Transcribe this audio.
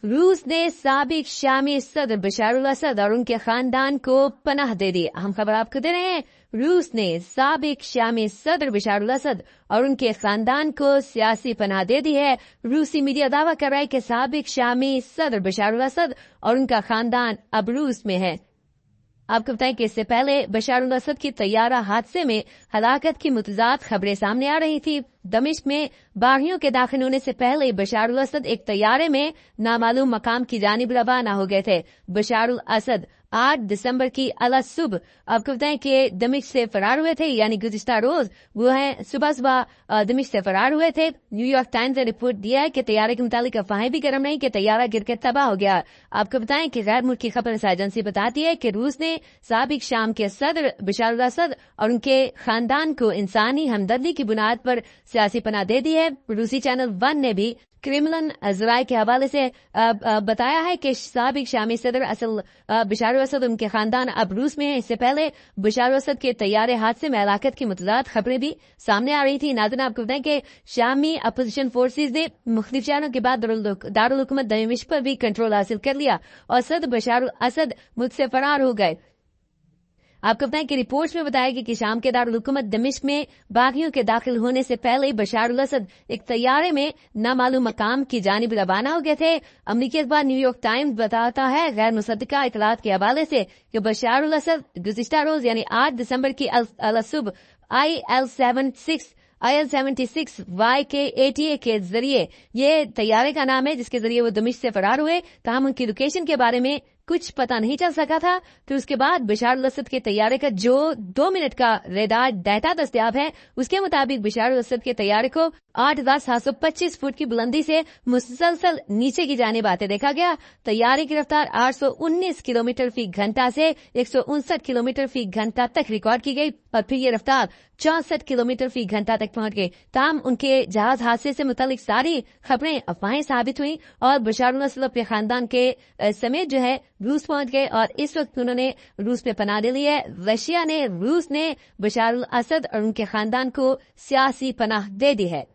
रूस ने साबिक शामी सदर बशार अल असद और उनके खानदान को पनाह दे दी। अहम खबर आपको दे रहे हैं, रूस ने साबिक शामी सदर बशार अल असद और उनके खानदान को सियासी पनाह दे दी है। रूसी मीडिया दावा कर रहा है कि साबिक शामी सदर बशार अल असद और उनका खानदान अब रूस में है। आपको बताएं कि इससे पहले बशार अल असद की तैयारा हादसे में हलाकत की मुतज़ाद खबरें सामने आ रही थी। दमिश्क में बागियों के दाखिल होने से पहले बशार अल असद एक तैयारे में नामालूम मकाम की जानिब रवाना हो गए थे। बशार अल असद 8 दिसंबर की अला सुबह आपको बताएं कि दमिश्क से फरार हुए थे, यानी गुज़िश्ता रोज वो है सुबह सुबह दमिश्क से फरार हुए थे। न्यूयॉर्क टाइम्स ने रिपोर्ट दिया है कि तैयारे के मुतालिक अफवाहें भी गर्म नहीं कि तैयारा गिरकर तबाह हो गया। आपको बताएं कि गैर मुल्की खबर एजेंसी बताती है कि रूस ने साबिक शाम के सदर बशार अल असद और उनके खानदान को इंसानी हमदर्दी की बुनियाद पर सियासी पनाह दे दी है। रूसी चैनल 1 ने भी क्रेमलिन ज़राए के हवाले से बताया है कि साबिक शामी सदर असल बशार अल असद उनके खानदान अब रूस में है। इससे पहले बशार अल असद के तैयारे हादसे में हलाकत की मुतज़ाद खबरें भी सामने आ रही थी। नाज़रीन, आपको बताएं कि शामी अपोजिशन फोर्सेज ने मुख्तलिफ शहरों के बाद दारुल हुकूमत दमिश्क पर भी कंट्रोल हासिल कर लिया और सदर बशार अल असद मुल्क से फरार हो गए। आपको बताएं कि रिपोर्ट्स में बताया गया कि शाम के दारुल हुकूमत दमिश्क में बागियों के दाखिल होने से पहले बशार अल असद एक तैयारे में नामालूम मकाम की जानिब रवाना हो गए थे। अमरीकी अखबार न्यूयॉर्क टाइम्स बताता है गैर मुसद्दिका इतलात के हवाले से कि बशार अल असद गुज़िश्ता रोज यानी 8 दिसंबर की अल सुबह IL-76 YK-80 के जरिए, ये तैयारे का नाम है जिसके जरिए वो दमिश्क से फरार हुए। ताहम उनकी लोकेशन के बारे में कुछ पता नहीं चल सका था। फिर उसके बाद बशार अल असद के तैयारे का जो 2 मिनट का रेडार डाटा दस्तयाब है, उसके मुताबिक बशार अल असद के तैयारे को 8,725 फुट की बुलंदी से मुसलसल नीचे की जानिब आते देखा गया। तैयारे की रफ्तार 819 किलोमीटर फी घंटा से 159 किलोमीटर फी घंटा तक रिकॉर्ड की गई और फिर ये रफ्तार 64 किलोमीटर फी घंटा तक पहुंच गई। ताम उनके जहाज हादसे से मुतालिक सारी खबरें अफवाहें साबित हुई और बशार अल असद अपने खानदान के समेत जो है रूस पहुंच गए और इस वक्त उन्होंने रूस में पनाह ली है। रूस ने बशार अल असद और उनके खानदान को सियासी पनाह दे दी है।